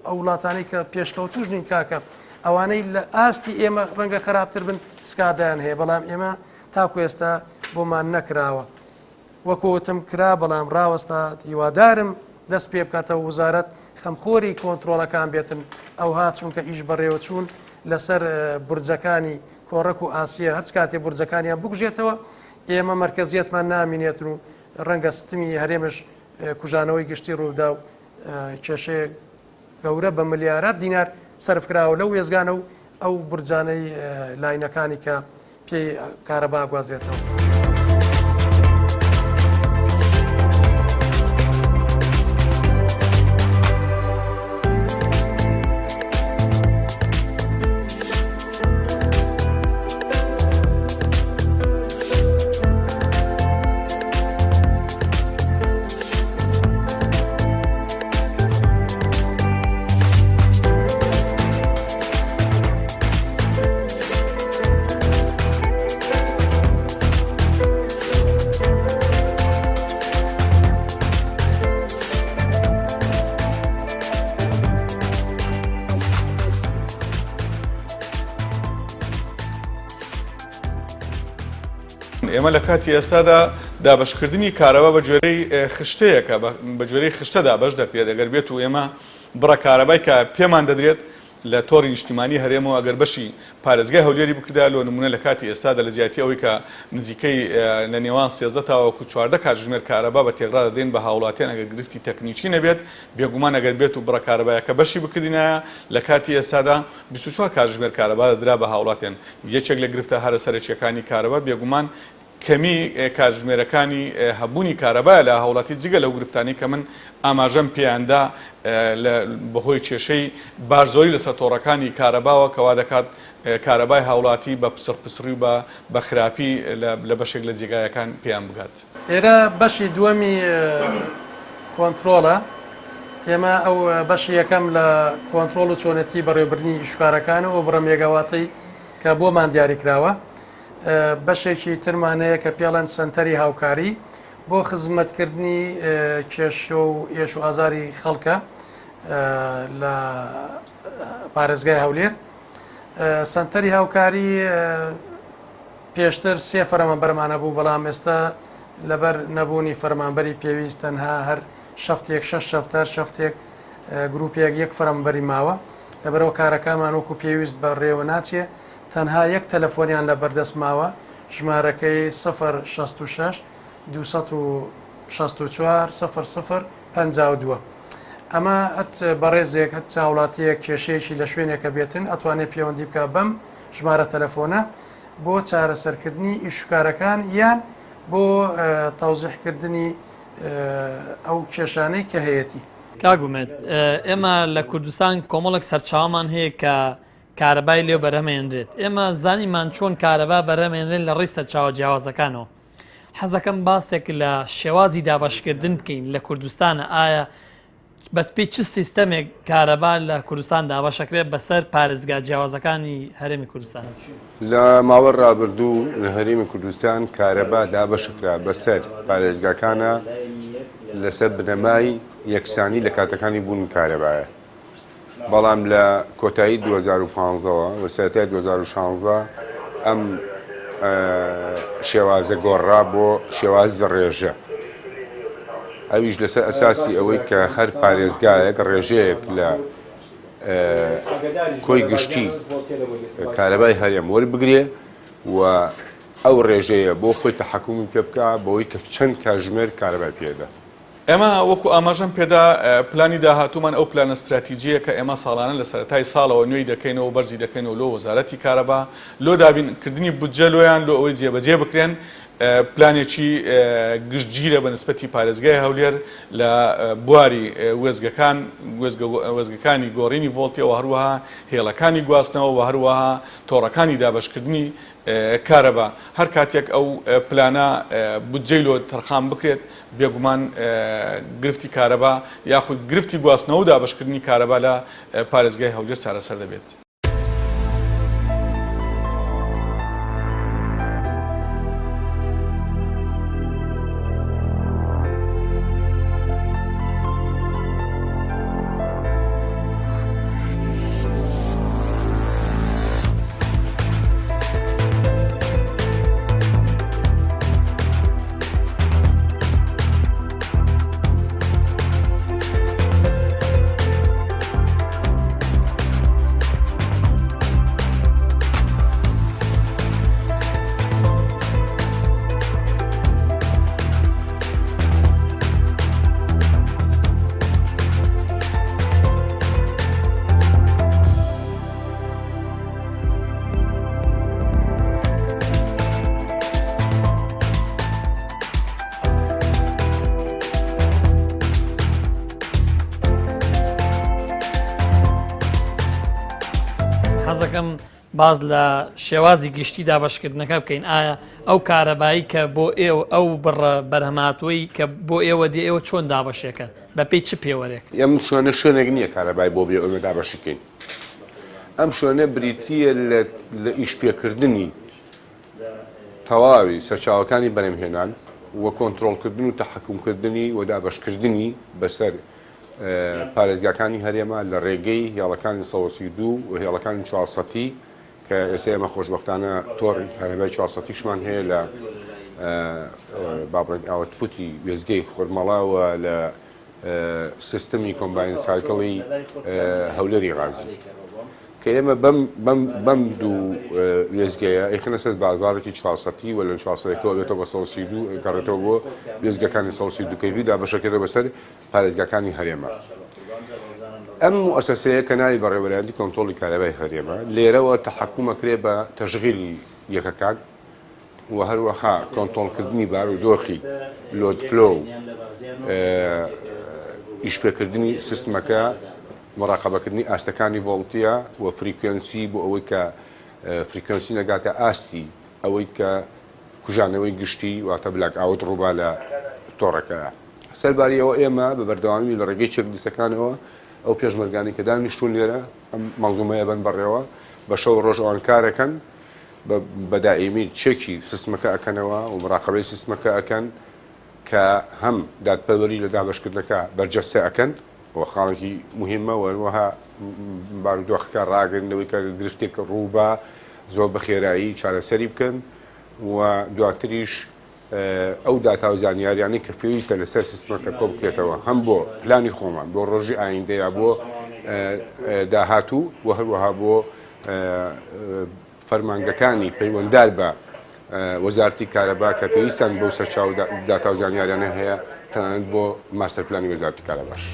ئەو وڵاتانی کە پێشکەوتوش نین کاکە ئەوانەی لە ئاستی ئێمە ڕەنگە خراپتر بن سکادایان هەیە بەڵام ئێمە تاکو ئێستا بۆمان نەکراوە وەکوتم کرا بەڵام ڕاوەستا هیوادارم دەست پێ بکاتەوە وزارەت خەمخۆری کۆنتترۆلەکان بێتن ئەوها چونکە ئیش بەڕێوە چوون لەسەر بورجەکانی کۆڕک و ئاسیە هەرچ کاتێ بورجەکانیان بگوژێتەوە ئێمە مرکزیەتمان نامینێتن و ڕەنگە ستمی هەرێمش کوژانەوەی گشتی ڕوودا و کێشەیە گەورە بە ملیارات دینار سەرفکراوە لەو وێزگانە و ئەو برجانەی لاینەکانی کە پێی کارەبا گوازرێتەوە. ئێمە لە کاتی ئێستادا دابشکردنی کارەبا بە جۆرەی خشتەیەکە بە جۆرەی خشتە دابش دەکرێت ئەگەر بێت و ئێمە بڕە کارەبای کە پێمان دەدرێت لە تۆڕی نیشتیمانی هەرێمەوە ئەگەر بەشی پارێزگای هەولێری بکردا لۆ نمونە لە کاتی ئێستادا لە جیاتی ئەوەی کە نزیکەی لە نێوان 13 تاوەکو 14 کاتژمێر کارەبا بە تێغرا دەدەین بە هاوڵاتیان ئەگەر گرفتی تەکنیکی نەبێت بێگومان ئەگەر بێت و بڕە کارەبایەکە بەشی بکردینایە لە کاتی ئێستادا 24 کاتژمێر کارەبا دەدرا بە هاوڵاتیان یەکێک لە گرفتە هەرە سەرچیەکانی کارەبا بێگومان کەمی کاتژمێرەکانی هەبوونی کارەبایە لە هاوڵاتی جگە لەو گرفتانی کە من ئاماژەم پێیاندا بەهۆی کێشەی بارزۆری لەسەر تۆڕەکانی کارەباوە کەوا دەکات کارەبای هاوڵاتی بە پسڕپسڕی و بە خراپی لە بەشێک لە جێگایەکان پێیان بگات. ئێرە بەشی دووەمی کۆنتترۆلە ئێمە ئەو بەشی یەکەم لە کۆنتترۆل و چۆنەتی بەڕێوەبرنی ئیشکارەکان و بڕە مێگاواتەی کە بۆمان دیاریکراوە. بەشێکی ترمانەیە کە پێڵەن سنتەری هاوکاری بۆ خزمەتکردنی کێشە و ئێش و ئازاری خەڵکە لە پارێزگای هەولێر. سنتەری هاوکاری پێشتر 3 فەرمانبەرمانە بوو بەڵام ئێستا لەبەر نەبوونی فەرمانبەری پێویست تەنها هەر شەفتێک 6 شەفتەر شەفتێک گروپێک 1 فەرمانبەری ماوە لەبەرەوە کارەکانمان وەکو پێویست بە ڕێوە ناچێ تەنها 1 تەلەفۆنیان لە بەردەست ماوە ژمارەکەی 066 264 0052. ئەمە ئەت بەڕێزێک هەت چاوڵاتیەک کێشەیەکی لە شوێنێکە بێتن ئەتوانێت پەیوەندی بکە بەم ژمارە تەلەفۆنە بۆ چارەسەرکردنی ئیشکارەکان یان بۆ تەوزیحکردنی ئەو کێشانەی کە هەیەی. کاگومێت ئێمە لە کوردستان کۆمەڵک سەرچاومان هەیە کە کارەبای لێو بەرهەمێنرێت. ئێمە زانیمان چۆن کارەبا بەرهەمێنرێت لە ڕێی سەرچاوە جیاوازەکانەوە. حەزەکەم باسێک لە شێوازی دابەشکردن بکەین لە کوردستانە ئایا بەپی چ سیستەمێک کارەبا لە کوردستان دابەشەکرێت بەسەر پارێزگا جیاوازەکانی هەرێمی کوردستان. لە ماوە ڕابردوو لە هەرێمی کوردستان کارەبا دابەشکرا بەسەر پارێزگاکانە لەسەر بنەمای یەکسانی لە کاتەکانی بوون کارەبایە. بەڵام لە کۆتایی 2015ەوە و سەرەتای 2016 ئەم شێوازە گۆڕا بۆ شێوازی ڕێژە. ئەویش لەسەر ئەساسی ئەوەی کە هەر پارێزگایەک ڕێژەیەک لە کۆی گشتی کارەبای هەرێم وەربگرێ و ئەو ڕێژەیە بۆ خۆی تەحەکومی پێ بکە بەوەی کە چەند کاتژمێر کارەبای پێدا. ئێمە وەکو ئاماژەم پێدا پلانی داهاتوومان ئەو پلانە استراتیجیە کە ئێمە ساڵانە لە سەرەتای ساڵەوە نوێی دەکەینەوە بەرزی دەکەینەوە لۆ وەزارەتی کارەبا لۆ دابینکردنی بودجە لۆیان لۆ ئەوەی جێبەجێ بکرێن پلانێکی گشتگیرە بە نسبەتی پارێزگای هەولێر لە بواری وێزگەکانی گۆڕینی ڤۆڵتیەوە هەروەها هێڵەکانی گواستنەوە و هەروەها تۆڕەکانی دابشکردنی کارەبا هەر کاتێک ئەو پلانە بودجەی لۆ تەرخان بکرێت بێگومان گرفتی کارەبا یاخود گرفتی گواستنەوە و دابشکردنی کارەبا لە پارێزگای هەولێر چارەسەر دەبێت. دەکەم باز لە شێوازی گشتی دابەشکردنەکە بکەین ئایا ئەو کارەبایی کە بۆ ئێوە ئەو بڕە بەرهەماتوەی کە بۆ ئێوە دی ئێوە چۆن دابەشێکەن بە پێی چ پێوەرێک ئەم شوێنە شوێنێک نییە کارەبای بۆ بێ ئەمە دابەشیکەین ئەم شوێنە بریتیە لە ئیشپێکردنی تەواوی سەرچاوەکانی بەرهەمهێنان وە کۆنتترۆلکردن و تەحکومکردنی و دابەشکردنی بەسەر پارێزگاکانی هەرێمە لە ڕێگەی هێڵەکانی 1932 و هێڵەکانی 400 کە ئێستا ئێمە خۆشبەختانە تۆڕی هەرێمای 400شمان هەیە لە ئاوتپوتی وێزگەی خورمەڵاوە لە سیستمی کۆمباین سایکڵی هەولێری غازی کە ئێمە بەم دوو وێزگەیە ئەیخنە سەر بازارێکی 400 و لە 400ەوە بێتەوە بە 132 کارێتەوە بۆ وێزگەکانی 132 کەیوی دابەشەکەێتەوە بەسەر پارێزگاکانی هەرێمە. ئەم مؤسسەیە کە ناوی بەڕێوەبەرایەتی کۆنتترۆلی کارەبای هەرێمە لێرەوە تەحکومەکرێ بە تەشغیلی یەکەکان و هەروەها کۆنتترۆلکردنی بارودۆخی لۆد فلۆ ئیشپێکردنی سیستمەکە مراقبەکردنی ئاستەکانی ڤۆڵتیە و فریکوێنسی بۆ ئەوەی کە فریکوێنسی نەگاتە ئاستی ئەوەی کە کوژانەوەی گشتی واتە بلاک ئاوت ڕووبا لە تۆڕەکەە. سەرباریەوە ئێمە بە بەردەوامی لە ڕێگەی چێکلیسەکانەوە ئەو پێشمەرگانی کە دانیشتون لێرە ئەم مەنزومەیە بن بەڕێوە بە شەو ڕۆژ ئەوان کارەکەن بەدائیمی چێکی سیستمەکە ئەکەنەوە و مراقبەی سیستمەکە ئەکەن کە هەم دادپەروەری لە دابەشکردنەکە بەرجەستە ئەکەن و خاڵێکی مهمە وەها بارودۆخەکە ڕاگرنەوەی کە گرفتێک ڕووبا زۆر بە خێرایی چارەسەری بکەن و دواتریش ئەو داتا و زانیاریانی کە پێویستە لەسەر سیستمەکە کۆ بکرێتەوە هەم بۆ پلانی خۆمان بۆ ڕۆژی ئایندەیە بۆ داهاتوو و هەروەها بۆ فەرمانگەکانی پەیوەنددار بە وەزارەتی کارەبا کە پێویستیان بۆ سەرچاو داتا و زانیاریانە هەیە تەنانەت بۆ ماستەر پلانی وەزارەتی کارەباش.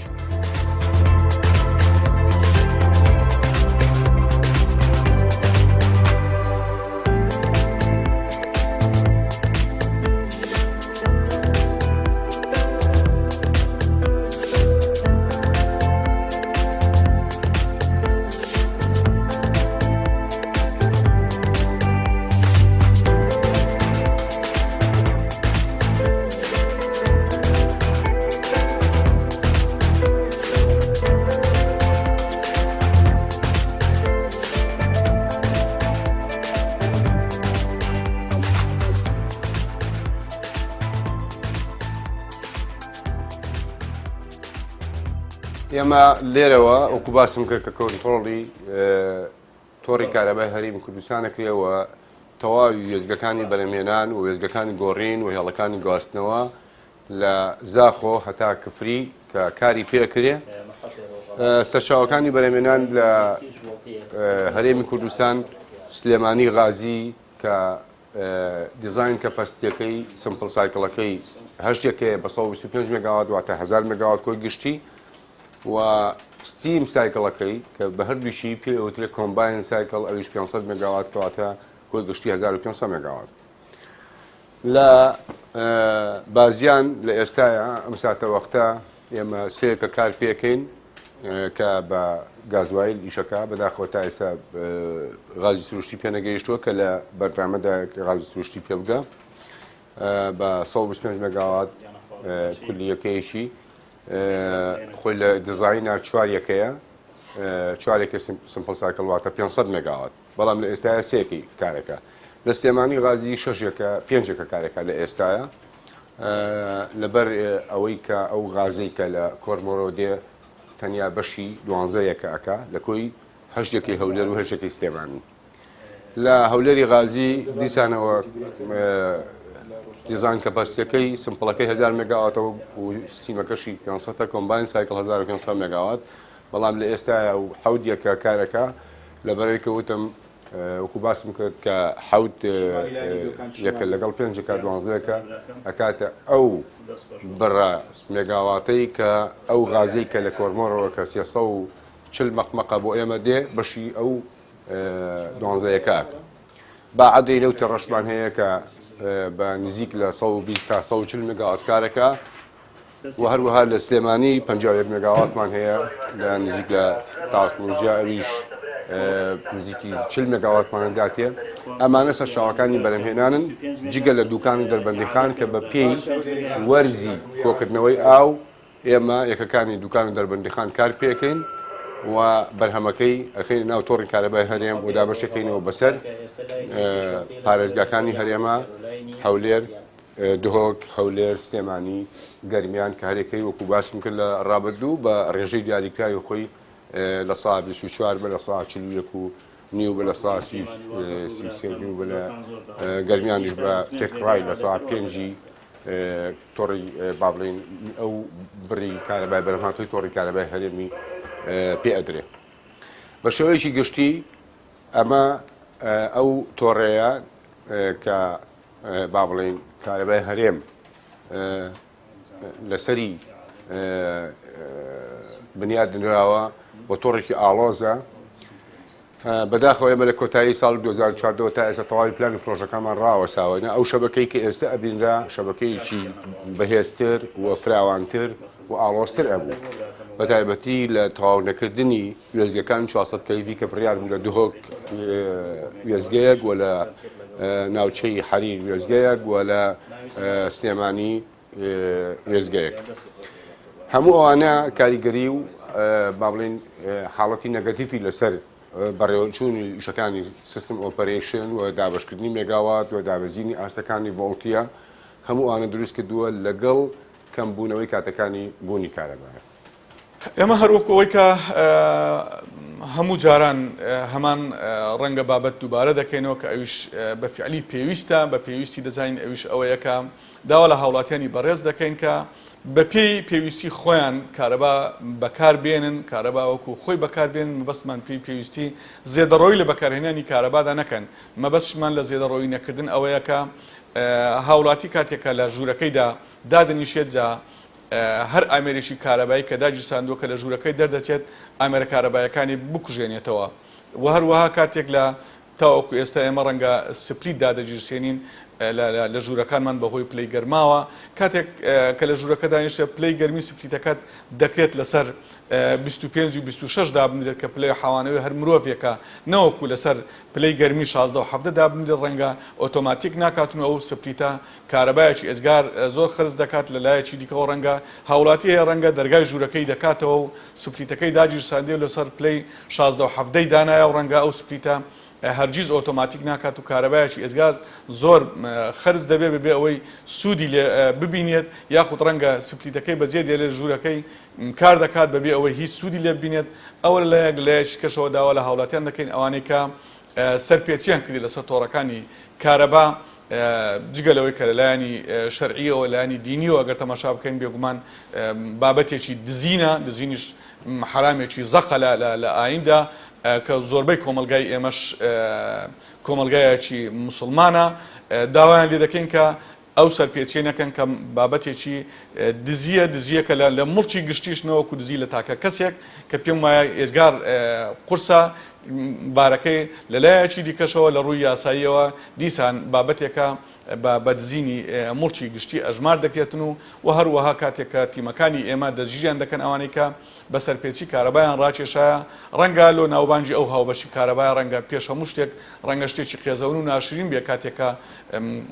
ئێمە لێرەوە ئەوکو باسم کە کە کۆنتترۆڵی تۆڕی کارەبای هەرێمی کوردستانە کرێەوە تەواوی وێزگەکانی بەرهەمهێنان و وێزگەکانی گۆڕین و هێڵەکانی گواستنەوە لە زاخۆ هەتا کفری کە کاری پێکرێ سەرچاوەکانی بەرهەمهێنان لە هەرێمی کوردستان سلێمانی غازی کە دیزاین کەپاسیتیەکەی سمپڵ سایکڵەکەی هەشتێکەیە بە 125 مێگاوات واتە 1000 مێگاوات کۆی گشتی و ستیم سایکڵەکەی کە بە هەردووشی پێوترێ کۆمباین سایکڵ ئەویش 500 مێگاوات کەواتە کۆی گشتی 1500 مێگاوات. لە بازیان لە ئێستاە ئەم ساتە وەختە ئێمە سێکە کار پێکەین کە بە گازوایل ئیشەکە بەداخەوە تا ئێستا غازی سروشتی پێ نەگەیشتووە کە لە بەردامەدا غازی سروشتی پێ بگە بە 125 مێگاوات کولیەکەیەکی خۆی لە دیزاینە چوارەکەیە چوارێکە سمپڵ سایکڵ واتە 500 مێگاوات بەڵام لە ئێستاە سێکی کارێکە لە سلێمانی غازی شەشێکە پێنجێکە کارێکە لە ئێستاە لەبەر ئەوەی کە ئەو غازەی کە لە کۆرمۆرۆ دێ تەنیا بەشی 12یەکە ئەکا لە کۆی هەشتێکی هەولێر و هەشتێکی سلێمانی لە هەولێری غازی دیسانەوە دیزاین کەپاسیتیەکەی سمپڵەکەی 1000 مێگاواتەوە و سیمەکەشی 500 کۆمباین سایکڵ 1500 مێگاوات بەڵام لە ئێستاە و حەودیەکە کارەکە لەبەرەوەی کە وتم وەکو باسم کرد کە حەوت یەکە لەگەڵ پێنجەکە 12یەکە ئەکاتە ئەو بڕە مێگاواتەی کە ئەو غازەی کە لە کۆرمۆرەوە کە 340 مەقمەقە بۆ ئێمە دێ بەشی ئەو 12یەکە با عەدەی لەو تەڕەشمان هەیە کە بە نزیک لە 120 تا 140 مێگاوات کارەکە و هەروەها لە سلێمانی 51 مێگاواتمان هەیە لە نزیک لە تاسمۆژیا ئەویش نزیکی 40 مگاواتمان داتێ ئەمانە سەرچاوەکانی بەرهەمهێنانن جگە لە دوکان و دەربەندیخان کە بە پێی وەرزی کۆکردنەوەی ئاو ئێمە یەکەکانی دوکان و دەربەندیخان کار پێکەین و بەرهەمەکەی ئەخین ناو تۆڕی کارەبای هەرێم و دابەشەکەینەوە بەسەر پارێزگاکانی هەرێمە هەولێر دهۆک هەولێر سلێمانی گەرمیان کە هەرێکەکەی وەکو باسم کرد لە ڕابردوو بە ڕێژەی دیاریکراوی خۆی لە سا 24 بە لە سا 41 و نیو بە لە سا 33 بە لە گەرمیانیش بە تێکڕای لە سا 5 تۆڕی با بڵێن ئەو بڕی کارەبای بەرهەمهاتووی تۆڕی کارەبای هەرێمی پێ ئەدرێ بە شێوەیەکی گشتی ئەمە ئەو تۆڕەیە کە با بڵێن کارەبای هەرێم لەسەری بنیادنراوە بۆ تۆڕێکی ئاڵۆزە بەداخەوە ئێمە لە کۆتایی ساڵ 2014 تا ئێستا تەواوی پلان پرۆژەکانمان ڕاوەساوەنە ئەو شەبەکەی کە ئێستا ئەبینرا شەبەکەیکی بەهێزتر و فراوانتر و ئاڵۆزتر ئەبوو بە تایبەتی لە تەواو نەکردنی وێزگەکان 400 کەیڤی کە بڕیار بوو لە دهۆک وێزگەیەک و لە ناوچەی حەریر وێزگەیەک و لە سلێمانی وێزگەیەک هەموو ئەوانە کاریگەری و با بڵێن حاڵەتی نەگەتیفی لەسەر بەڕێوەچوونی شەکانی سیستم ئۆپەرێشن و دابشکردنی مێگاوات و دابەزینی ئاستەکانی ڤۆڵتیە هەموو ئەوانە دروست کردووە لەگەڵ کەمبوونەوەی کاتەکانی بوونی کارەبایە. ئێمە هەروەکەوەی کە هەموو جاران هەمان ڕەنگە بابەت دووبارە دەکەینەوە کە ئەویش بە فعلی پێویستە بە پێویستی دەزانین ئەویش ئەوەیەکە داوا لە هاوڵاتیانی بەڕێز دەکەین کە بە پێی پێویستی خۆیان کارەبا بەکاربێنن کارەبا وەکو خۆی بەکاربێنن مەبەستمان پێی پێویستی زێدەڕۆی لە بەکارهێنانی کارەبادا نەکەن مەبەستمان لە زێدەڕۆی نەکردن ئەوەیە کە هاوڵاتی کاتێکە لە ژوورەکەیدا دادنیشێت جا هەر ئامێرێکی کارەبایی کە داگیرساندووە کە لە ژوورەکەی دەردەچێت ئامێرە کارەبایەکانی بکوژێنێتەوە و هەروەها کاتێک لە تاوەکو ئێستا ئێمە ڕەنگە سپریت دادەگیرسێنین لە ژوورەکانمان بەهۆی پلەی گەرماوە کاتێک کە لە ژوورەکە دانیشتە پلەی گەرمی سپریتەکەت دەکرێت لەسەر 25 و 26 دابنرێت کە پلەی حەوانەوەی هەر مرۆڤێکە نەوەکو لەسەر پلەی گەرمی 16 و 17 دابنرێت ڕەنگە ئۆتۆماتیک ناکاتون ئەو سپریتە کارەبایەکی ئێزگار زۆر خرج دەکات لە لایەکی دیکەەوە ڕەنگە هاوڵاتی هەیە ڕەنگە دەرگای ژوورەکەی دەکاتەوە و سپریتەکەی داگیرساندێت لەسەر پلەی 16 و 17 دانایە و ڕەنگە ئەو سپریتە هەرگیز ئۆتۆماتیک ناکات و کارەبایەکی ئێزگار زۆر خرج دەبێت ببێ ئەوەی سوودی لێ ببینێت یاخود ڕەنگە سپریتەکەی بەجێ دێ لە ژوورەکەی کار دەکات بەبێ ئەوەی هیچ سوودی لێ ببینێت ئەوە لایەک کەشەوە داوا لە هاوڵاتیان دەکەین ئەوانەی کە سەرپێچیان کردی لەسەر تۆڕەکانی کارەبا جگەلەوەی کە لەلایەنی شەرعیەوە لایەنی دینیەوە ئەگەر تەماشا بکەین بێگومان بابەتێکی دزینە دزینیش حرامێکی زەقە لە ئایندا کە زۆربەی کۆمەلگای ئێمەش کۆمەلگایەکی مسلمانە داوایان لێ دەکەین کە ئەو سەرپێچیە نەکەن کە بابەتێکی دزیەکە لە مڵکی گشتیش نەوەکو دزی لە تاکە کەسێک کە پێم وایە ئێزگار قورسە بارەکەی لەلایەکی دیکەشەوە لە ڕووی یاساییەوە دیسان بابەتێکە بە دزینی مڵکی گشتی ئەژمار دەکرێتن و هەروەها کاتێکە تیمەکانی ئێمە دەژیان دەکەن ئەوانەی کە بە سەرپێچی کارەبایان ڕاکێشایە ڕەنگە لۆ ناوبانجی ئەو هاوبەشی کارەبای ڕەنگە پێش هەموو شتێک ڕەنگە شتێکی قێزەون و ناشرین بێ کاتێکە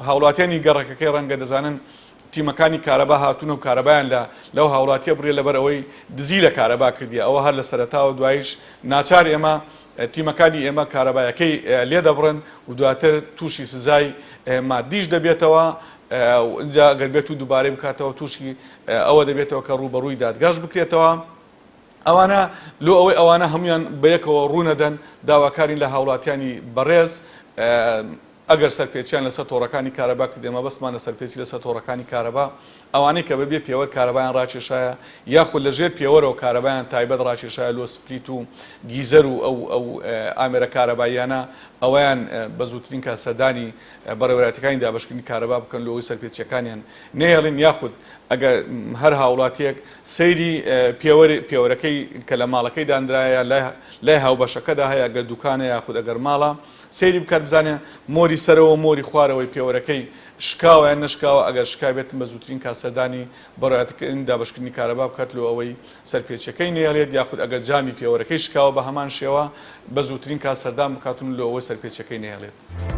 هاوڵاتیانی گەڕەکەکەی ڕەنگە دەزانن تیمەکانی کارەبا هاتوون و کارەبایان لەو هاوڵاتیە بڕێ لەبەر ئەوەی دزی لە کارەبا کردی ئەوە هەر لە سەرەتاوە دوایش ناچار ئێمە تیمەکانی ئێمە کارەبایەکەی لێ دەبڕن و دواتر تووشی سزای مادیش دەبێتەوە اینجا گەر بێت و دووبارەی بکاتەوە تووشی ئەوە دەبێتەوە کە ڕوبەڕووی دادگاش بکرێتەوە ئەوانە لۆ ئەوەی ئەوانە هەمویان بەیەکەوە ڕوونەدەن داواکارین لە هاوڵاتیانی بەڕێز ئەگەر سەرپێچیان لەسەر تۆڕەکانی کارەبا کردێمە بەسمان لە سەرپێچی لەسەر تۆڕەکانی کارەبا ئەوانەی کە بەبێ پێوەەر کارەبایان ڕاکێشایە یاخود لەژێر پێوەرەوە کارەبایان تایبەت ڕاکێشایە لۆ سپلیت و گیزەر و ئەو ئامێرە کارەباییانە ئەویان بە زووترین کە سەردانی بەڕێوەرایەتەکانی دابشکردنی کارەبا بکەن لەوەی سەرپێچیەکانیان نێڵین یاخود ئەگەر هەر هاوڵاتیەک سەیری پێوەرەکەی کە لە ماڵەکەی دانرایە لای هاوبەشەکەدا هەیە ئەگەر دوکانە یاخود ئەگەر ماڵە سەیری بکات بزانێ مۆری سەرەوە مۆری خوارەوەی پێوەرەکەی شکاوە یان نشکاوە ئەگەر شکای بێتن بە زووترین کاسەردانی بەڕایەتەکەی دابشکردنی کارەبا بکات لە ئەوەی سەرپێچەکەی نێڵێت یاخود ئەگەر جامی پێوەرەکەی شکاوە بە هەمان شێوە بە زووترین کاسەردان بکاتون لە ئەوەی سەرپێچەکەی نێڵێت.